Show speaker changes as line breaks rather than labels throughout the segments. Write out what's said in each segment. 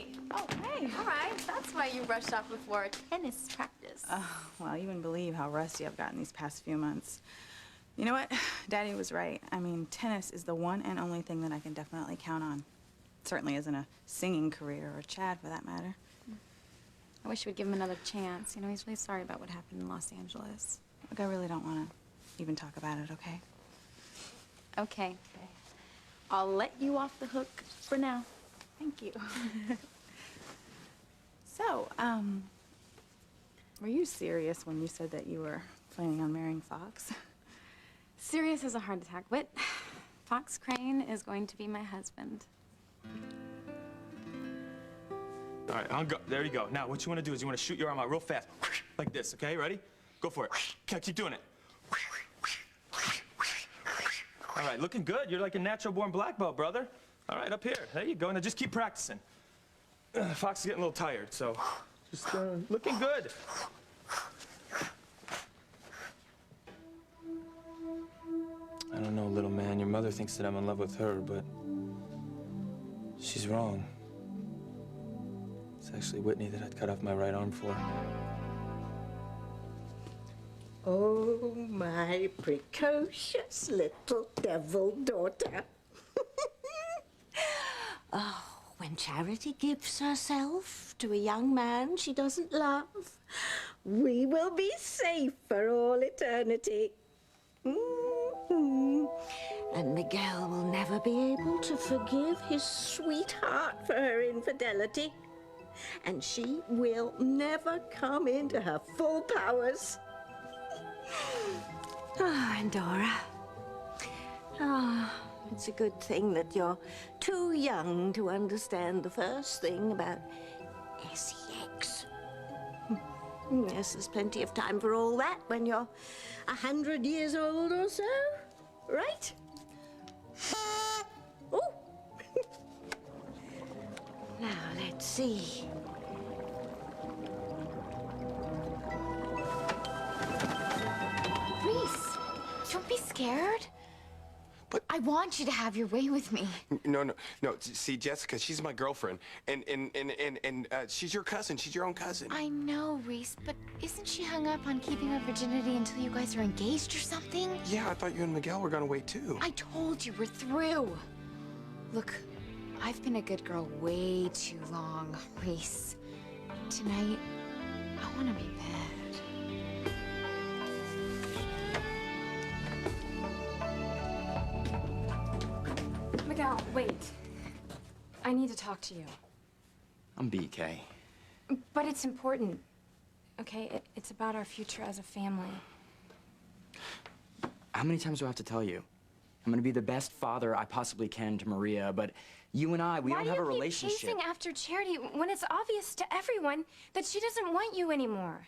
Hey! Oh, hey. All right. That's why you rushed off before tennis practice.
Well, you wouldn't believe how rusty I've gotten these past few months. You know what? Daddy was right. I mean, tennis is the one and only thing that I can definitely count on. It certainly isn't a singing career, or Chad for that matter.
I wish we'd give him another chance. You know, he's really sorry about what happened in Los Angeles.
Look, I really don't want to even talk about it, okay?
Okay. I'll let you off the hook for now.
Thank you. So, were you serious when you said that you were planning on marrying Fox?
Serious as a heart attack. But Fox Crane is going to be my husband.
All right, I'll go. There you go. Now, what you want to do is you want to shoot your arm out real fast, like this, okay? Ready? Go for it. Okay, keep doing it. All right, looking good. You're like a natural-born black belt, brother. All right, up here. There you go. Now just keep practicing. Fox is getting a little tired, so just looking good. I don't know, little man. Your mother thinks that I'm in love with her, but she's wrong. It's actually Whitney that I'd cut off my right arm for.
Oh, my precocious little devil daughter. Oh, when Charity gives herself to a young man she doesn't love, we will be safe for all eternity. And Miguel will never be able to forgive his sweetheart for her infidelity. And she will never come into her full powers. And Dora. It's a good thing that you're too young to understand the first thing about sex. Yes, there's plenty of time for all that when you're 100 years old or so, right? Oh! Now, let's see.
Reese, don't be scared.
But
I want you to have your way with me.
no. See, Jessica, she's my girlfriend, and she's your cousin. She's your own cousin.
I know, Reese, but isn't she hung up on keeping her virginity until you guys are engaged or something?
Yeah, I thought you and Miguel were gonna wait too.
I told you, we're through. Look, I've been a good girl way too long, Reese. Tonight, I want to be bad. Miguel, wait. I need to talk to you.
I'm BK.
But it's important, okay? It's about our future as a family.
How many times do I have to tell you? I'm gonna be the best father I possibly can to Maria, but you and I, we don't have a relationship.
Why do you keep chasing after Charity when it's obvious to everyone that she doesn't want you anymore?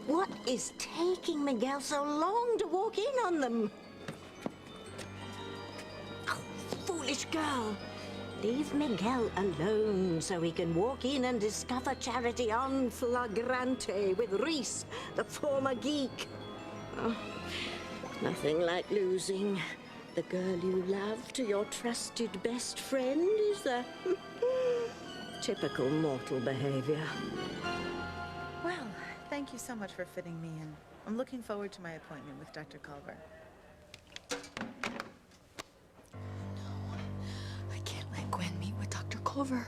What is taking Miguel so long to walk in on them? Oh, foolish girl. Leave Miguel alone so he can walk in and discover Charity en flagrante with Reese, the former geek. Oh, nothing like losing the girl you love to your trusted best friend is the typical mortal behavior.
Well, thank you so much for fitting me in. I'm looking forward to my appointment with Dr. Culver.
I can't let Gwen meet with Dr. Culver.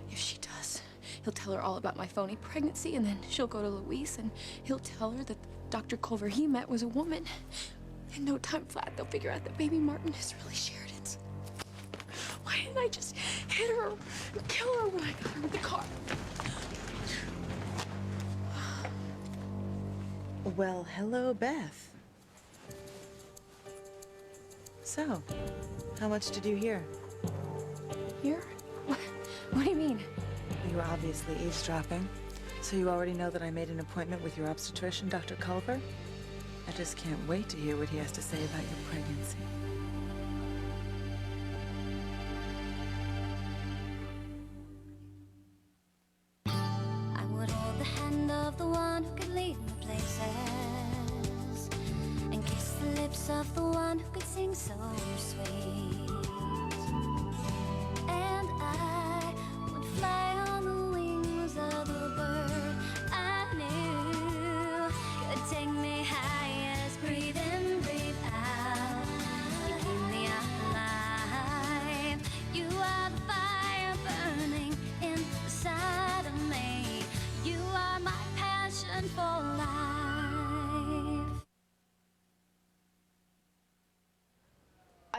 If she does, he'll tell her all about my phony pregnancy, and then she'll go to Luis, and he'll tell her that Dr. Culver he met was a woman. In no time flat, they'll figure out that baby Martin is really Sheridan's. Why didn't I just hit her and kill her when I got her in the car?
Well, hello, Beth. So, how much did you hear?
Here? What do you mean?
You were obviously eavesdropping. So you already know that I made an appointment with your obstetrician, Dr. Culver? I just can't wait to hear what he has to say about your pregnancy.
I would hold the hand of the one who could lead me places.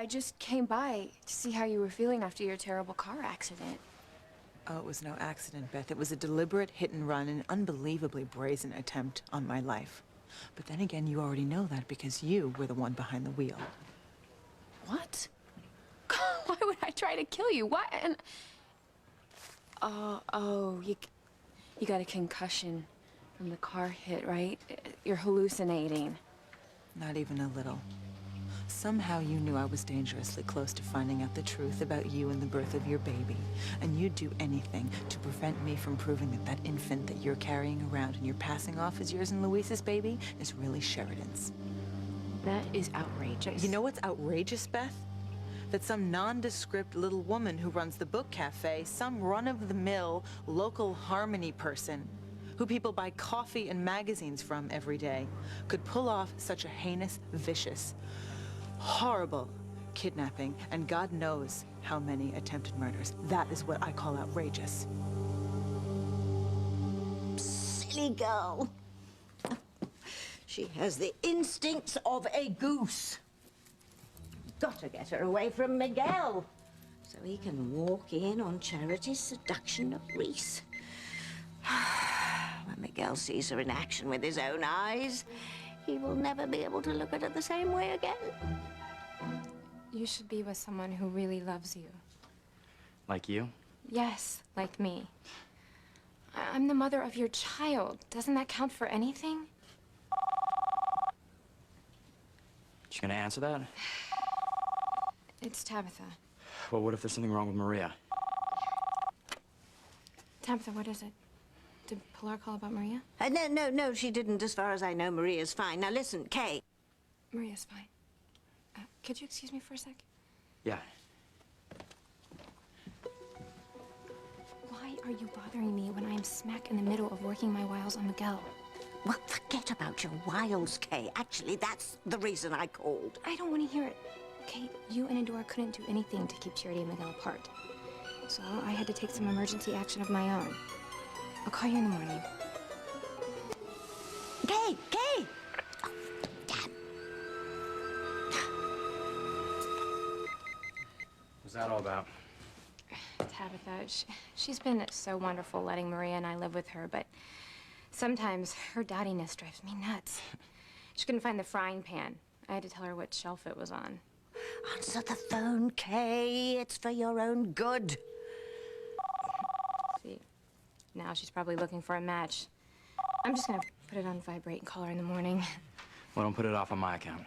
I just came by to see how you were feeling after your terrible car accident.
Oh, it was no accident, Beth. It was a deliberate hit and run, an unbelievably brazen attempt on my life. But then again, you already know that because you were the one behind the wheel.
What? Why would I try to kill you? Why? And you got a concussion from the car hit, right? You're hallucinating.
Not even a little. Somehow you knew I was dangerously close to finding out the truth about you and the birth of your baby. And you'd do anything to prevent me from proving that that infant that you're carrying around and you're passing off as yours and Luis's baby is really Sheridan's.
That is outrageous.
You know what's outrageous, Beth? That some nondescript little woman who runs the book cafe, some run-of-the-mill local harmony person who people buy coffee and magazines from every day, could pull off such a heinous, vicious, horrible kidnapping, and God knows how many attempted murders. That is what I call outrageous.
Silly girl. She has the instincts of a goose. Gotta get her away from Miguel so he can walk in on Charity's seduction of Reese. When Miguel sees her in action with his own eyes, he will never be able to look at her the same way again.
You should be with someone who really loves you.
Like you?
Yes, like me. I'm the mother of your child. Doesn't that count for anything?
You gonna answer that?
It's Tabitha.
Well, what if there's something wrong with Maria?
Tabitha, what is it? Did Pilar call about Maria?
No, she didn't. As far as I know, Maria's fine. Now listen, Kay.
Maria's fine. Could you excuse me for a sec?
Yeah.
Why are you bothering me when I'm smack in the middle of working my wiles on Miguel?
Well, forget about your wiles, Kay. Actually, that's the reason I called.
I don't want to hear it. Okay, you and Adora couldn't do anything to keep Charity and Miguel apart. So I had to take some emergency action of my own. I'll call you in the morning.
Kay! Oh, damn.
What's that all about?
Tabitha, she's been so wonderful letting Maria and I live with her, but sometimes her daddiness drives me nuts. She couldn't find the frying pan. I had to tell her what shelf it was on.
Answer the phone, Kay. It's for your own good.
See, now she's probably looking for a match. I'm just gonna put it on vibrate and call her in the morning.
Well, don't put it off on my account.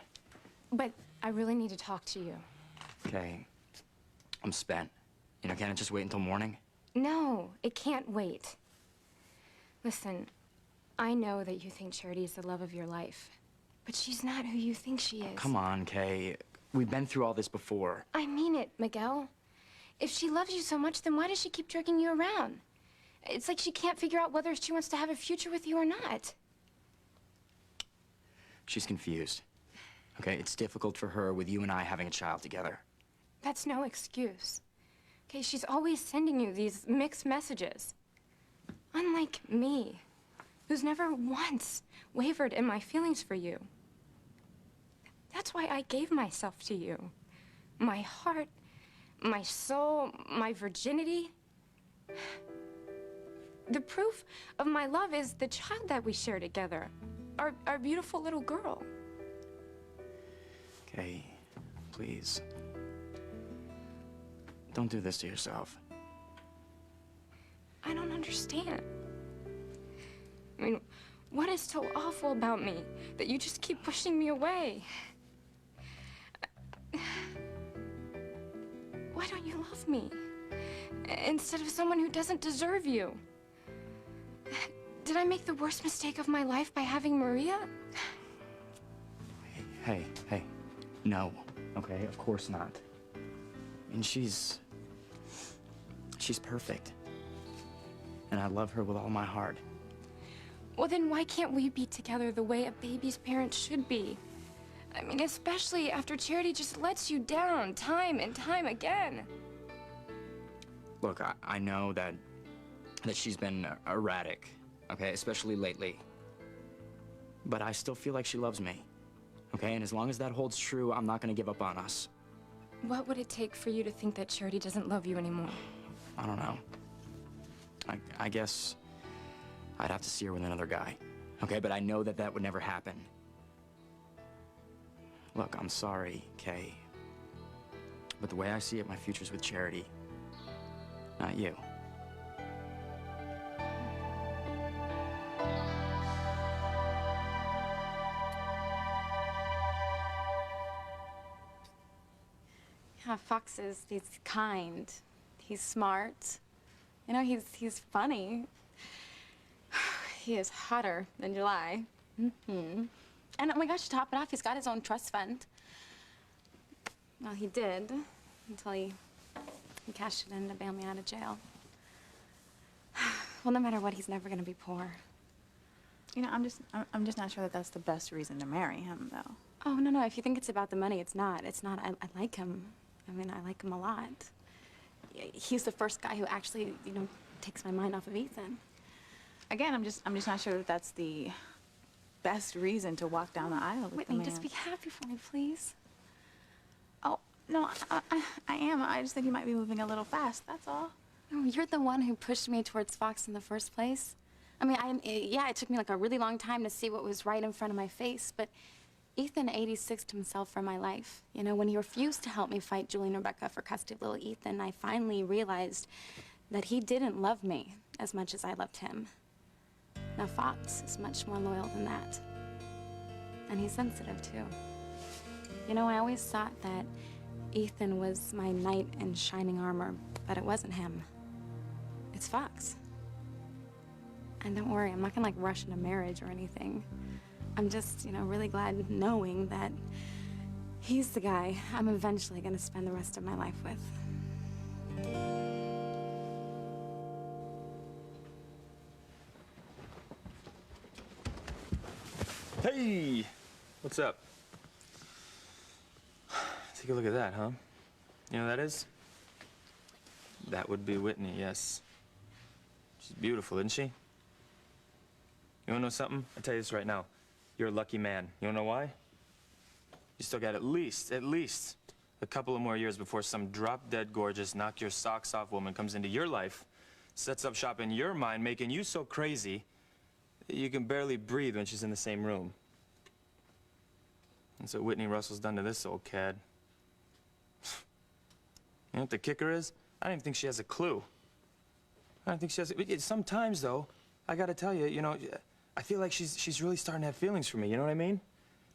But I really need to talk to you.
Okay. I'm spent. You know, can't it just wait until morning?
No, it can't wait. Listen, I know that you think Charity is the love of your life, but she's not who you think she is.
Come on, Kay. We've been through all this before.
I mean it, Miguel. If she loves you so much, then why does she keep jerking you around? It's like she can't figure out whether she wants to have a future with you or not.
She's confused. Okay, it's difficult for her with you and I having a child together.
That's no excuse. Okay, she's always sending you these mixed messages. Unlike me, who's never once wavered in my feelings for you. That's why I gave myself to you. My heart, my soul, my virginity. The proof of my love is the child that we share together. Our beautiful little girl.
Kay, please. Don't do this to yourself.
I don't understand. I mean, what is so awful about me that you just keep pushing me away? Why don't you love me? Instead of someone who doesn't deserve you? Did I make the worst mistake of my life by having Maria?
Hey. No. Okay, of course not. And she's perfect. And I love her with all my heart.
Well, then why can't we be together the way a baby's parents should be? I mean, especially after Charity just lets you down time and time again.
Look, I know that she's been erratic, okay, especially lately. But I still feel like she loves me, okay? And as long as that holds true, I'm not gonna give up on us.
What would it take for you to think that Charity doesn't love you anymore?
I don't know. I guess I'd have to see her with another guy. Okay, but I know that that would never happen. Look, I'm sorry, Kay. But the way I see it, my future's with Charity, not you.
Yeah, Fox he's kind. He's smart. You know, he's funny. He is hotter than July. Mm-hmm. And oh my gosh, to top it off, he's got his own trust fund. Well, he did, until he cashed it in to bail me out of jail. Well, no matter what, he's never gonna be poor.
You know, I'm just not sure that that's the best reason to marry him, though.
Oh, no, if you think it's about the money, it's not. It's not. I like him. I mean, I like him a lot. He's the first guy who actually, you know, takes my mind off of Ethan.
Again, I'm just not sure that that's the best reason to walk down the aisle with the
Whitney,
man.
just be happy for me, please.
Oh, no, I am. I just think you might be moving a little fast, that's all.
No, you're the one who pushed me towards Fox in the first place. I mean, yeah, it took me like a really long time to see what was right in front of my face, but Ethan 86'd himself for my life. You know, when he refused to help me fight Julie and Rebecca for custody of little Ethan, I finally realized that he didn't love me as much as I loved him. Now, Fox is much more loyal than that. And he's sensitive, too. You know, I always thought that Ethan was my knight in shining armor, but it wasn't him. It's Fox. And don't worry, I'm not gonna, like, rush into marriage or anything. I'm just, you know, really glad knowing that he's the guy I'm eventually gonna spend the rest of my life with.
Hey! What's up? Take a look at that, huh? You know who that is? That would be Whitney, yes. She's beautiful, isn't she? You wanna know something? I'll tell you this right now. You're a lucky man. You wanna know why? You still got at least a couple of more years before some drop-dead gorgeous, knock-your-socks-off woman comes into your life, sets up shop in your mind, making you so crazy that you can barely breathe when she's in the same room. That's what Whitney Russell's done to this old cad. You know what the kicker is? I don't even think she has a clue. I don't think she has sometimes, though, I gotta tell you, you know, I feel like she's really starting to have feelings for me, you know what I mean?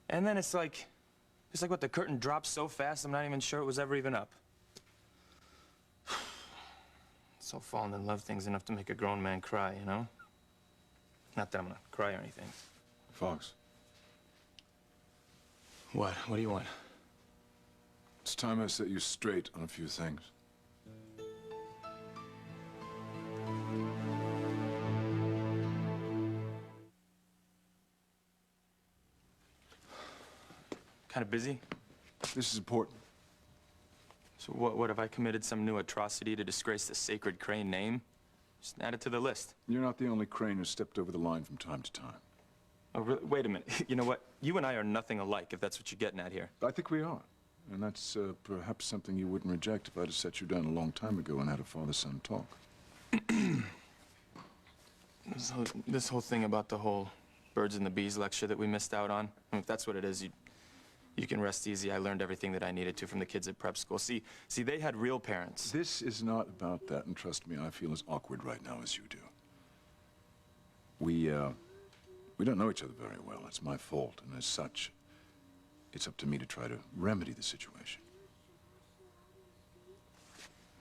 And then it's like what, the curtain drops so fast, I'm not even sure it was ever even up. So falling in love thing's enough to make a grown man cry, you know? Not that I'm gonna cry or anything.
Fox,
What? What do you want?
it's time I set you straight on a few things.
Kind of busy?
This is important.
So what have I committed some new atrocity to disgrace the sacred Crane name? Just add it to the list.
You're not the only Crane who stepped over the line from time to time.
Oh, really? Wait a minute. You know what? You and I are nothing alike, if that's what you're getting at here.
I think we are. And that's perhaps something you wouldn't reject if I'd have set you down a long time ago and had a father-son talk.
This whole thing about the whole birds and the bees lecture that we missed out on, I mean, if that's what it is, you can rest easy. I learned everything that I needed to from the kids at prep school. See, they had real parents.
This is not about that, and trust me, I feel as awkward right now as you do. We don't know each other very well. It's my fault, and as such, it's up to me to try to remedy the situation.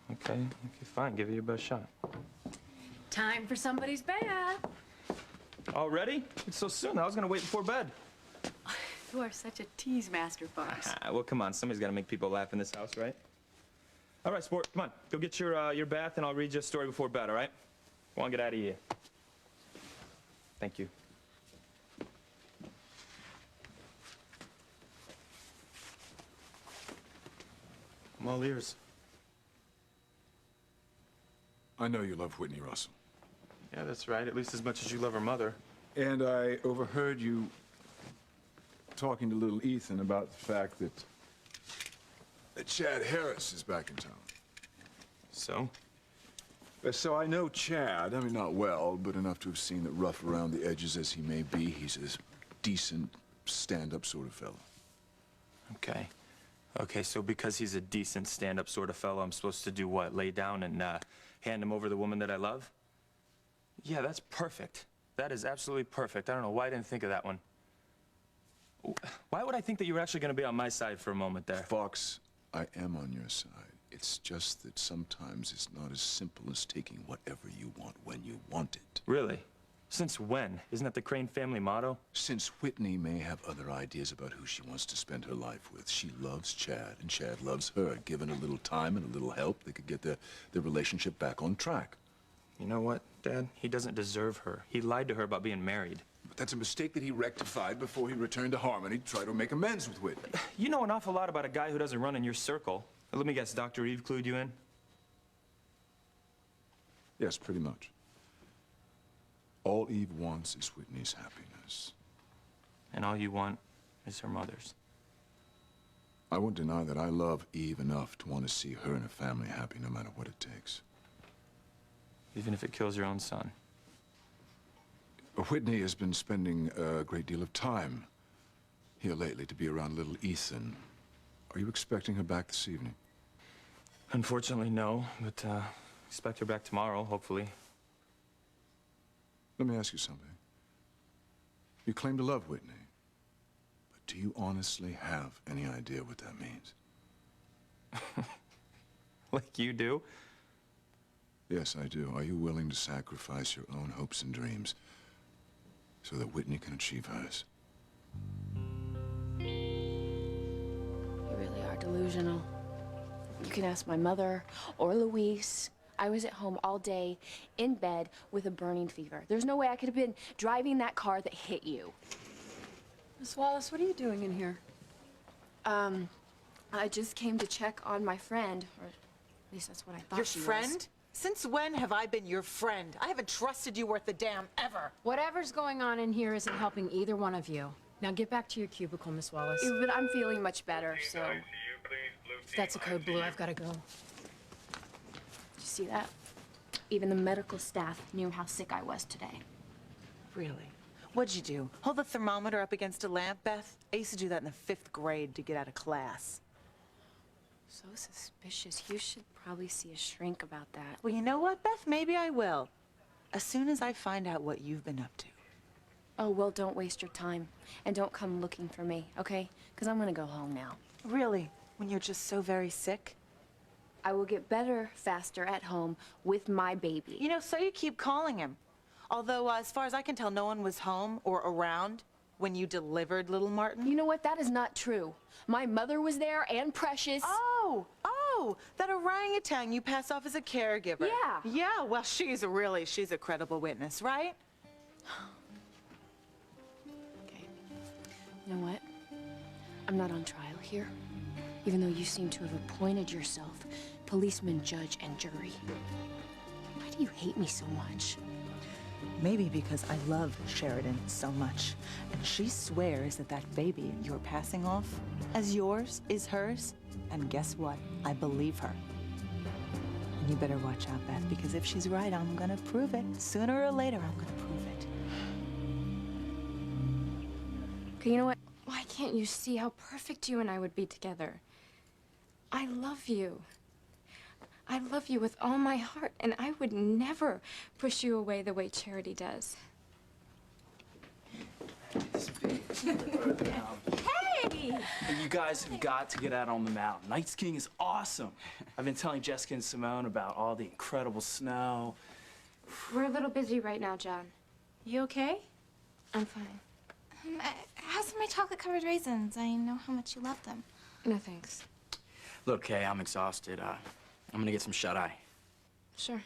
Okay, fine. Give it your best shot.
Time for somebody's bath.
Already? It's so soon. I was gonna wait before bed.
You are such a tease master, Fox.
Well, come on. Somebody's gotta make people laugh in this house, right? All right, sport. Come on. Go get your bath, and I'll read you a story before bed, all right? Go on, get out of here. Thank you. I'm all ears.
I know you love Whitney Russell.
Yeah, that's right. At least as much as you love her mother.
And I overheard you talking to little Ethan about the fact that Chad Harris is back in town.
So?
So I know Chad. I mean, not well, but enough to have seen that rough around the edges as he may be, he's a decent, stand-up sort of fellow.
Okay. Okay, so because he's a decent stand-up sort of fellow, I'm supposed to do what? Lay down and hand him over the woman that I love? Yeah, that's perfect. That is absolutely perfect. I don't know why I didn't think of that one. Why would I think that you were actually going to be on my side for a moment there?
Fox, I am on your side. It's just that sometimes it's not as simple as taking whatever you want when you want it.
Really? Since when? Isn't that the Crane family motto?
Since Whitney may have other ideas about who she wants to spend her life with, she loves Chad, and Chad loves her. Given a little time and a little help, they could get their relationship back on track.
You know what, Dad? He doesn't deserve her. He lied to her about being married.
But that's a mistake that he rectified before he returned to Harmony to try to make amends with Whitney.
You know an awful lot about a guy who doesn't run in your circle. Let me guess, Dr. Eve clued you in?
Yes, pretty much. All Eve wants is Whitney's happiness.
And all you want is her mother's.
I won't deny that I love Eve enough to want to see her and her family happy no matter what it takes.
Even if it kills your own son.
Whitney has been spending a great deal of time here lately to be around little Ethan. Are you expecting her back this evening?
Unfortunately, no, but expect her back tomorrow, hopefully.
Let me ask you something. You claim to love Whitney, but do you honestly have any idea what that means?
Like you do?
Yes, I do. Are you willing to sacrifice your own hopes and dreams so that Whitney can achieve hers?
You really are delusional. You can ask my mother or Luis. I was at home all day, in bed, with a burning fever. There's no way I could have been driving that car that hit you.
Miss Wallace, what are you doing in here?
I just came to check on my friend, or at least that's what I thought
Your
she
friend?
was.
Since when have I been your friend? I haven't trusted you worth a damn ever.
Whatever's going on in here isn't helping either one of you. Now get back to your cubicle, Miss Wallace.
Yeah, but I'm feeling much better, so...
If that's a code blue, I've got to go.
Did you see that? Even the medical staff knew how sick I was today.
Really? What'd you do? Hold the thermometer up against a lamp, Beth? I used to do that in the 5th grade to get out of class.
So suspicious. You should probably see a shrink about that.
Well, you know what, Beth? Maybe I will. As soon as I find out what you've been up to.
Oh, well, don't waste your time. And don't come looking for me, okay? Because I'm gonna go home now.
Really? When you're just so very sick?
I will get better faster at home with my baby.
You know, so you keep calling him. Although, as far as I can tell, no one was home or around when you delivered little Martin.
You know what? That is not true. My mother was there and Precious.
Oh, that orangutan you pass off as a caregiver.
Yeah.
Yeah, well, she's a credible witness, right?
Okay. You know what? I'm not on trial here. Even though you seem to have appointed yourself policeman, judge, and jury. Why do you hate me so much?
Maybe because I love Sheridan so much. And she swears that that baby you're passing off as yours is hers. And guess what? I believe her. And you better watch out, Beth, because if she's right, I'm gonna prove it. Sooner or later, I'm gonna prove it.
Okay, you know what?
Why can't you see how perfect you and I would be together? I love you. I love you with all my heart, and I would never push you away the way Charity does.
Hey! You guys have got to get out on the mountain. Night skiing is awesome. I've been telling Jessica and Simone about all the incredible snow.
We're a little busy right now, John.
You okay?
I'm fine.
Have some of my chocolate-covered raisins. I know how much you love them.
No, thanks.
Look, Kay, I'm exhausted. I'm gonna get some shut-eye.
Sure.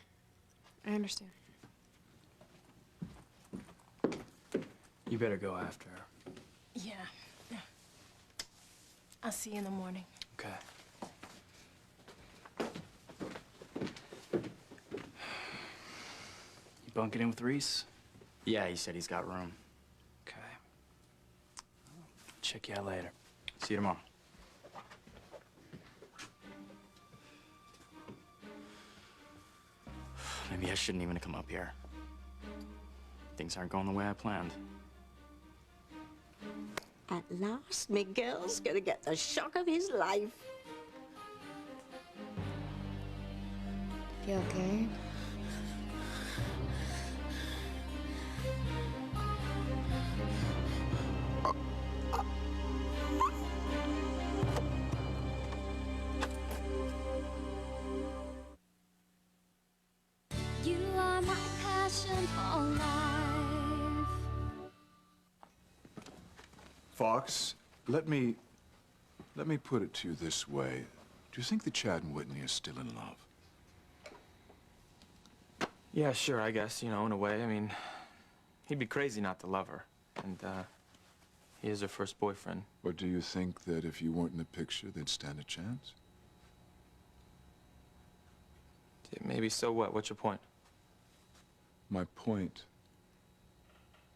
I understand.
You better go after her.
Yeah. I'll see you in the morning.
Okay. You bunking in with Reese?
Yeah, he said he's got room.
Okay. Check you out later.
See you tomorrow. Maybe I shouldn't even have come up here. Things aren't going the way I planned.
At last, Miguel's gonna get the shock of his life.
You okay?
You are my passion for life.
Fox, let me put it to you this way. Do you think that Chad and Whitney are still in love?
Yeah, sure, I guess, you know, in a way. I mean, he'd be crazy not to love her. And, he is her first boyfriend.
Or do you think that if you weren't in the picture, they'd stand a chance?
Yeah, maybe so what? What's your point?
My point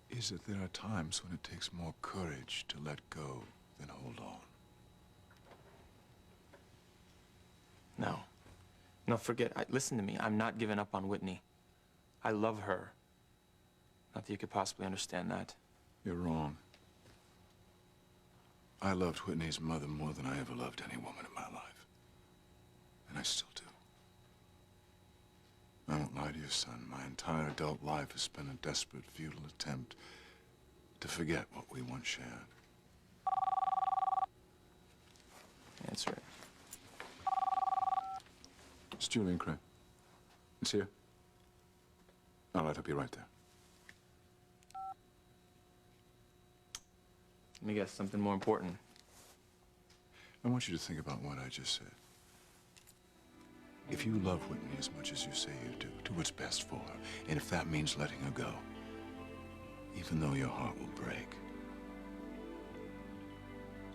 is that there are times when it takes more courage to let go than hold on.
No. No, forget. Listen to me. I'm not giving up on Whitney. I love her. Not that you could possibly understand that.
You're wrong. I loved Whitney's mother more than I ever loved any woman in my life. And I still do. I won't lie to you, son. My entire adult life has been a desperate, futile attempt to forget what we once shared.
That's right.
It's Julian Craig. It's here. All right, I'll be right there.
Let me guess, something more important.
I want you to think about what I just said. If you love Whitney as much as you say you do what's best for her. And if that means letting her go, even though your heart will break,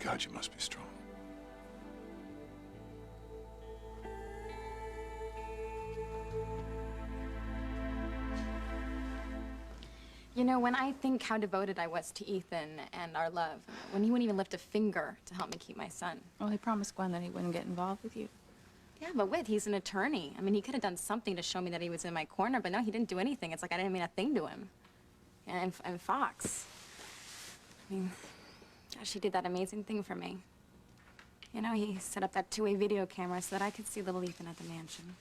God, you must be strong.
You know, when I think how devoted I was to Ethan and our love, when he wouldn't even lift a finger to help me keep my son.
Well, he promised Gwen that he wouldn't get involved with you.
Yeah, but he's an attorney. I mean, he could have done something to show me that he was in my corner, but no, he didn't do anything. It's like I didn't mean a thing to him. And Fox. I mean, gosh, he did that amazing thing for me. You know, he set up that two-way video camera so that I could see little Ethan at the mansion.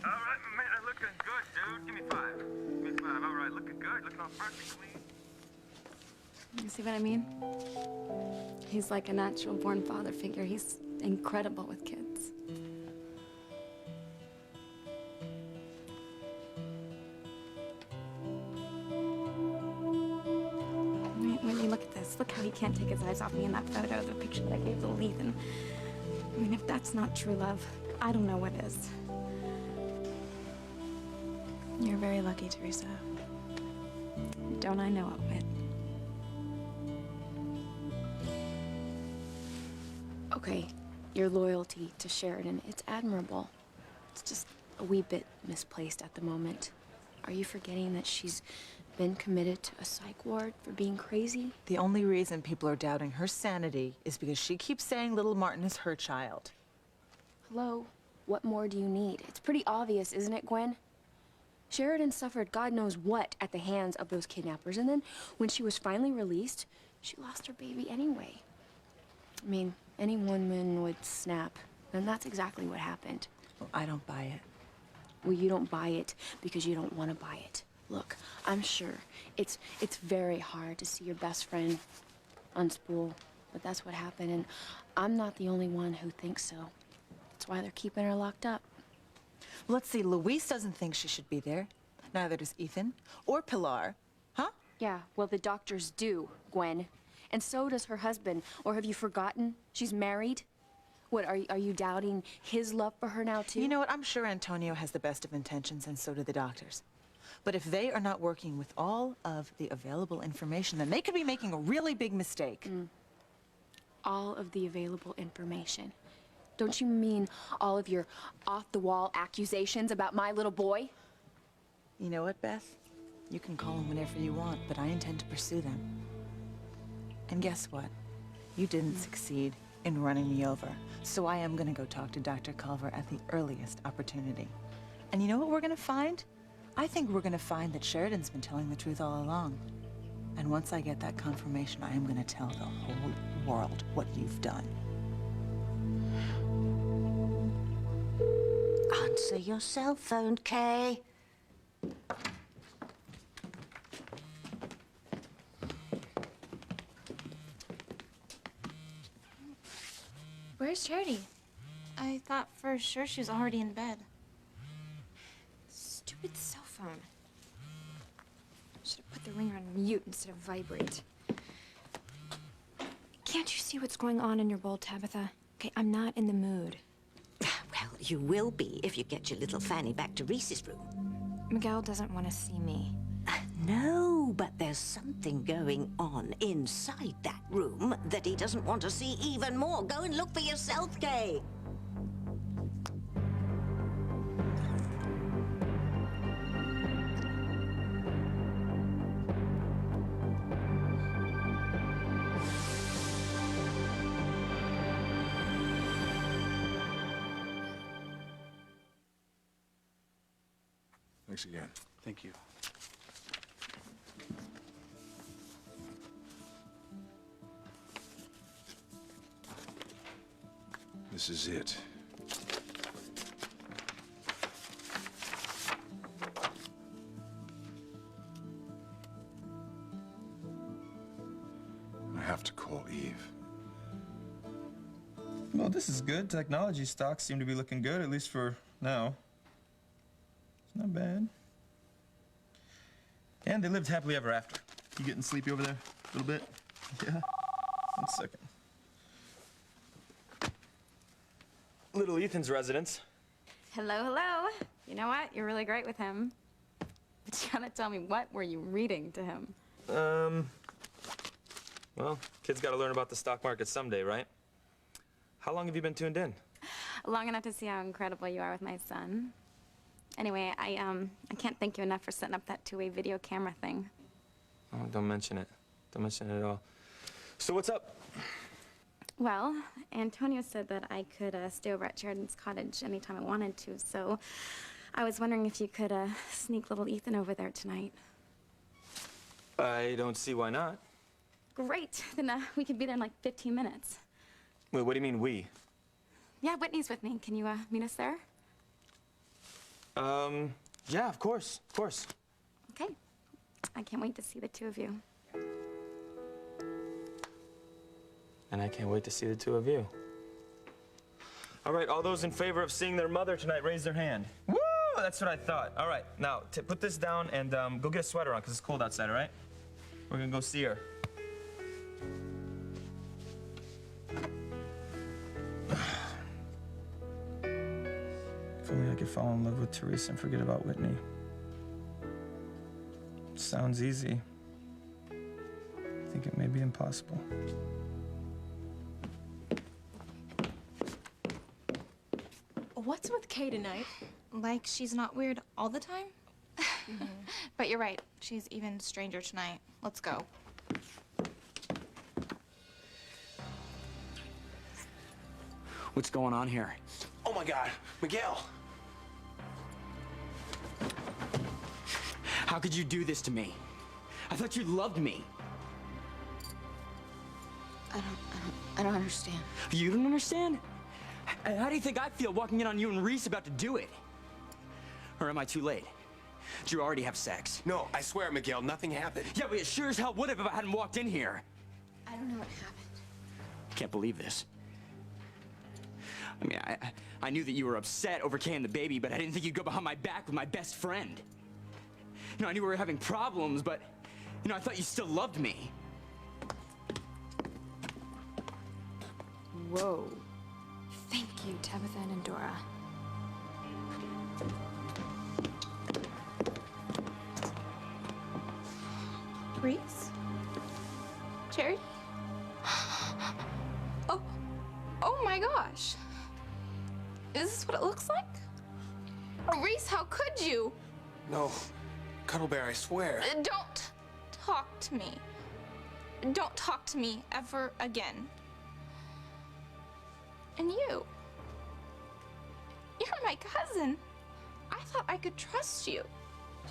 All right, man, looking good, dude. Give me 5. Give me 5. All right, looking good. Looking all fresh and clean.
You see what I mean? He's like a natural-born father figure. He's incredible with kids. When you look at this, look how he can't take his eyes off me in that photo, the picture that I gave little Ethan. I mean, if that's not true love, I don't know what is.
You're very lucky, Teresa.
Don't I know it, Whit? Okay, your loyalty to Sheridan, it's admirable. It's just a wee bit misplaced at the moment. Are you forgetting that she's been committed to a psych ward for being crazy?
The only reason people are doubting her sanity is because she keeps saying little Martin is her child.
Hello? What more do you need? It's pretty obvious, isn't it, Gwen? Sheridan suffered God knows what at the hands of those kidnappers, and then when she was finally released, she lost her baby anyway. I mean, any woman would snap, and that's exactly what happened.
Well, I don't buy it.
Well, you don't buy it because you don't want to buy it. Look, I'm sure it's very hard to see your best friend unspool, but that's what happened, and I'm not the only one who thinks so. That's why they're keeping her locked up.
Well, let's see, Luis doesn't think she should be there. Neither does Ethan or Pilar. Huh?
Yeah, well, the doctors do, Gwen. And so does her husband. Or have you forgotten? She's married. What, are you doubting his love for her now, too?
You know what? I'm sure Antonio has the best of intentions, and so do the doctors. But if they are not working with all of the available information, then they could be making a really big mistake.
All of the available information. Don't you mean all of your off-the-wall accusations about my little boy?
You know what, Beth? You can call them whenever you want, but I intend to pursue them. And guess what? You didn't succeed in running me over. So I am gonna go talk to Dr. Culver at the earliest opportunity. And you know what we're gonna find? I think we're gonna find that Sheridan's been telling the truth all along. And once I get that confirmation, I am gonna tell the whole world what you've done.
Answer your cell phone, Kay.
Where's Charity? I thought for sure she was already in bed.
Stupid cell phone. Should have put the ringer on mute instead of vibrate. Can't you see what's going on in your bowl, Tabitha? Okay, I'm not in the mood.
Well, you will be if you get your little Fanny back to Reese's room.
Miguel doesn't want to see me.
No, but there's something going on inside that room that he doesn't want to see even more. Go and look for yourself, Kay.
Thanks again.
Thank you.
This is it. I have to call Eve.
Well, this is good. Technology stocks seem to be looking good, at least for now. It's not bad. And they lived happily ever after. You getting sleepy over there a little bit? Yeah. 1 second. Little Ethan's residence.
Hello, hello. You know what? You're really great with him. But you gotta tell me, what were you reading to him?
Well, kids gotta learn about the stock market someday, right? How long have you been tuned in?
Long enough to see how incredible you are with my son. Anyway, I can't thank you enough for setting up that two-way video camera thing.
Oh, don't mention it. Don't mention it at all. So what's up?
Well, Antonio said that I could stay over at Sheridan's cottage anytime I wanted to, so I was wondering if you could sneak little Ethan over there tonight.
I don't see why not.
Great. Then we could be there in like 15 minutes.
Wait, what do you mean we?
Yeah, Whitney's with me. Can you meet us there?
Yeah, of course, of course.
Okay. I can't wait to see the two of you.
And I can't wait to see the two of you. All right, all those in favor of seeing their mother tonight, raise their hand. Woo! That's what I thought. All right, now, put this down and go get a sweater on, because it's cold outside, all right? We're gonna go see her. If only I could fall in love with Teresa and forget about Whitney. Sounds easy. I think it may be impossible.
What's with Kay tonight?
Like she's not weird all the time? But you're right. She's even stranger tonight. Let's go.
What's going on here?
Oh my God, Miguel.
How could you do this to me? I thought you loved me.
I don't understand.
You don't understand? How do you think I feel walking in on you and Reese about to do it? Or am I too late? Did you already have sex?
No, I swear, Miguel, nothing happened.
Yeah, but it sure as hell would have if I hadn't walked in here.
I don't know what happened.
Can't believe this. I mean, I knew that you were upset over Kay and the baby, but I didn't think you'd go behind my back with my best friend. You know, I knew we were having problems, but, you know, I thought you still loved me.
Whoa. Thank you, Tabitha and Endora.
Reese? Charity? Oh my gosh. Is this what it looks like? Oh, Reese, how could you?
No, Cuddlebear, I swear.
Don't talk to me. don't talk to me ever again. And you're my cousin. I thought I could trust you.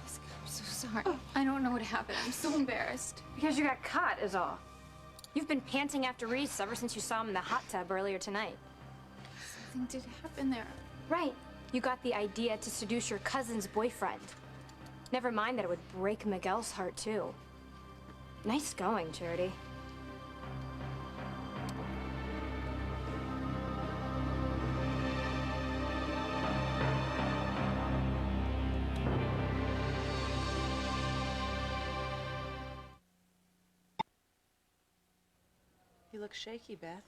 Jessica, I'm so sorry. I don't know what happened. I'm so embarrassed.
Because you got caught is all. You've been panting after Reese ever since you saw him in the hot tub earlier tonight.
Something did happen there.
Right. You got the idea to seduce your cousin's boyfriend. Never mind that it would break Miguel's heart, too. Nice going, Charity.
You look shaky, Beth.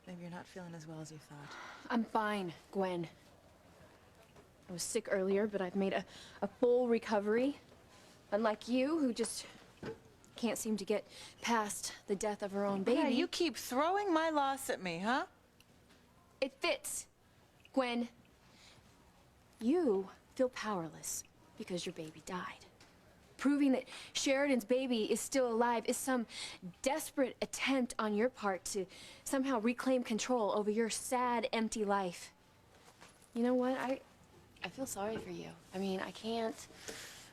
Maybe you're not feeling as well as you thought.
I'm fine, Gwen. I was sick earlier, but I've made a full recovery. Unlike you, who just can't seem to get past the death of her own baby.
Yeah, you keep throwing my loss at me, huh?
It fits, Gwen. You feel powerless because your baby died. Proving that Sheridan's baby is still alive is some desperate attempt on your part to somehow reclaim control over your sad, empty life. You know what? I feel sorry for you. I mean, I can't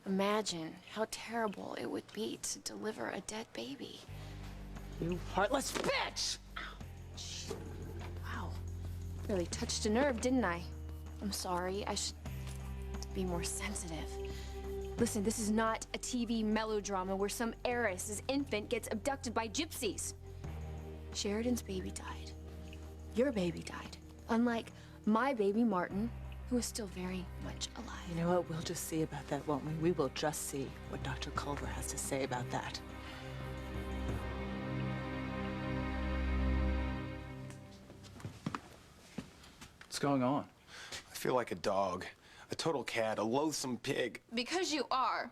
imagine how terrible it would be to deliver a dead baby.
You heartless bitch!
Ouch. Wow. Really touched a nerve, didn't I? I'm sorry. I should be more sensitive. Listen, this is not a TV melodrama where some heiress's infant gets abducted by gypsies. Sheridan's baby died. Your baby died. Unlike my baby, Martin, who is still very much alive.
You know what? We'll just see about that, won't we? We will just see what Dr. Culver has to say about that.
What's going on?
I feel like a dog, a total cat, a loathsome pig.
Because you are.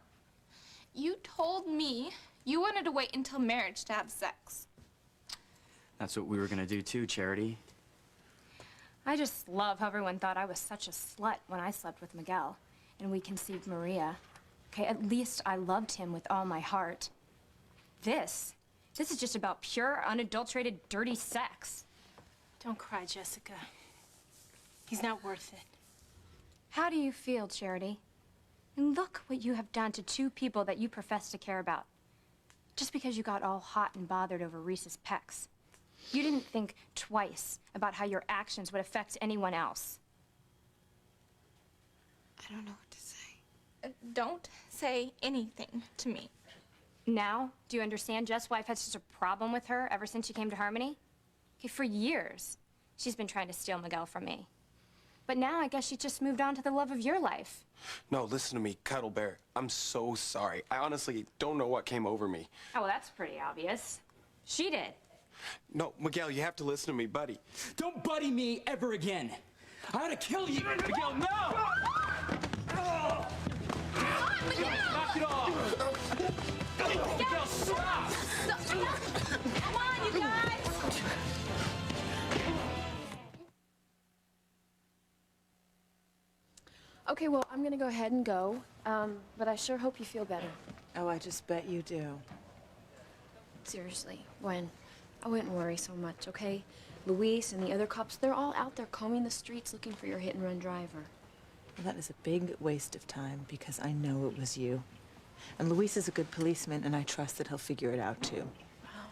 You told me you wanted to wait until marriage to have sex.
That's what we were gonna do too, Charity.
I just love how everyone thought I was such a slut when I slept with Miguel and we conceived Maria. Okay, at least I loved him with all my heart. This is just about pure, unadulterated, dirty sex.
Don't cry, Jessica. He's not worth it.
How do you feel, Charity? And look what you have done to two people that you profess to care about. Just because you got all hot and bothered over Reese's pecs. You didn't think twice about how your actions would affect anyone else.
I don't know what to say.
Don't say anything to me.
Now, do you understand just why I've had such a problem with her ever since she came to Harmony? Okay, for years, she's been trying to steal Miguel from me. But now I guess she just moved on to the love of your life.
No, listen to me, Cuddle Bear. I'm so sorry. I honestly don't know what came over me.
Oh, well, that's pretty obvious. She did.
No, Miguel, you have to listen to me, buddy.
Don't buddy me ever again. I ought to kill you, Miguel. No! Knock it off! Miguel, stop!
Come on, you guys!
Okay, well, I'm gonna go ahead and go, but I sure hope you feel better.
Oh, I just bet you do.
Seriously, Gwen, I wouldn't worry so much, okay? Luis and the other cops, they're all out there combing the streets looking for your hit-and-run driver.
Well, that is a big waste of time because I know it was you. And Luis is a good policeman, and I trust that he'll figure it out, too.
Wow.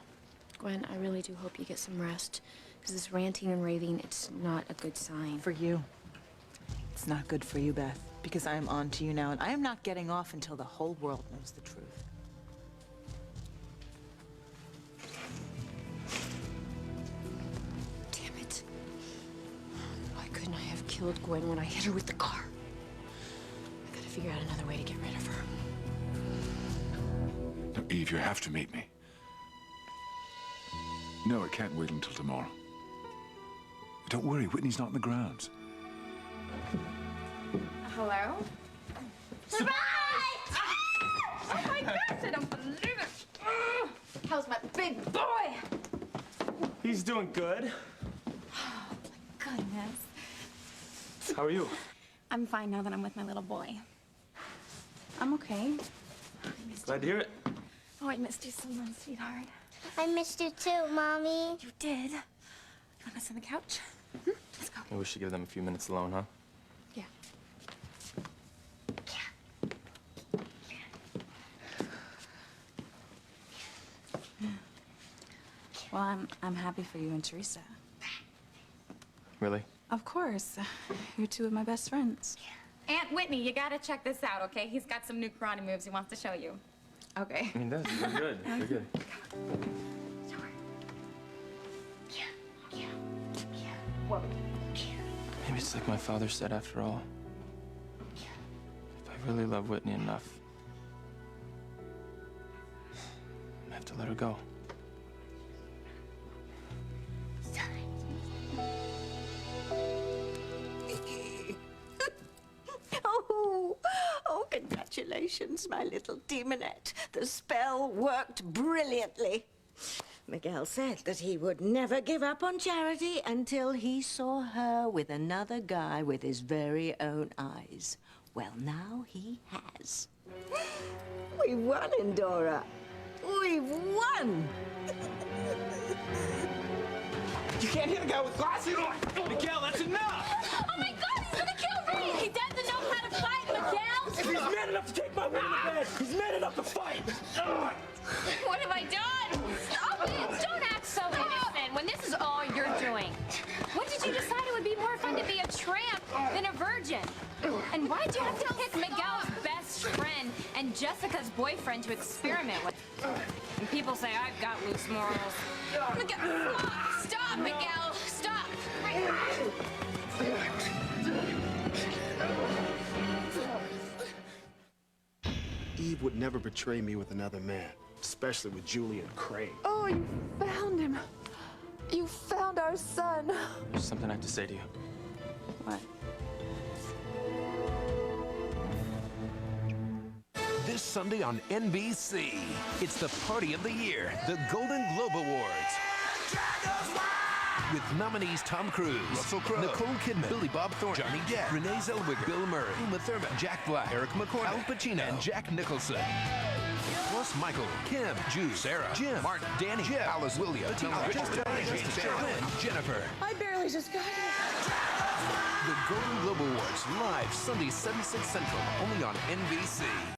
Gwen, I really do hope you get some rest, because this ranting and raving, it's not a good sign.
For you. It's not good for you, Beth, because I am on to you now, and I am not getting off until the whole world knows the truth.
Damn it. Why couldn't I have killed Gwen when I hit her with the car? I gotta figure out another way to get rid of her.
No, Eve, you have to meet me. No, it can't wait until tomorrow. Don't worry, Whitney's not in the grounds.
Hello? Surprise! Oh my gosh, I don't believe it. How's my big boy?
He's doing good.
Goodness.
How are you?
I'm fine now that I'm with my little boy.
I'm okay.
Glad to hear it.
Oh, I missed you so much, sweetheart.
I missed you too, Mommy.
You did. You want us on the couch? Let's go.
Maybe we should give them a few minutes alone, huh?
Yeah.
Well, I'm happy for you and Teresa.
Really?
Of course. You're two of my best friends.
Aunt Whitney, you gotta check this out, okay? He's got some new karate moves he wants to show you.
Okay.
I mean, that's they're good. They're good. Maybe it's like my father said after all. If I really love Whitney enough, I have to let her go.
Oh, congratulations, my little demonette. The spell worked brilliantly. Miguel said that he would never give up on Charity until he saw her with another guy with his very own eyes. Well, now he has. We won, Endora. We've won!
You can't hit a guy with glasses on! Miguel, that's enough!
Oh my God, he's gonna kill me! He doesn't know how to fight, Miguel!
If he's man enough to take my win in the bed, he's man enough to fight!
What have I done? Stop it! Don't act so innocent when this is all you're doing. When did you decide it would be more fun to be a tramp than a virgin? And why'd you have to pick Miguel's best friend and Jessica's boyfriend to experiment with? And people say I've got loose morals. Miguel, stop, Miguel! Stop!
Eve would never betray me with another man, especially with Julian Craig.
Oh, you found him. You found our son.
There's something I have to say to you.
What?
This Sunday on NBC, it's the party of the year, the Golden Globe Awards. With nominees Tom Cruise, Russell Crowe, Nicole Kidman, Billy Bob Thornton, Johnny Depp, Renee Zellweger, Bill Murray, Uma Thurman, Jack Black, Eric McCormack, Al Pacino, and Jack Nicholson. Plus Michael, Kim, Ju, Sarah, Jim, Mark, Danny, Jeff, Alice, William, Jessica, and Jennifer.
I barely just got here.
The Golden Globe Awards, live Sunday, 7, 6 Central, only on NBC.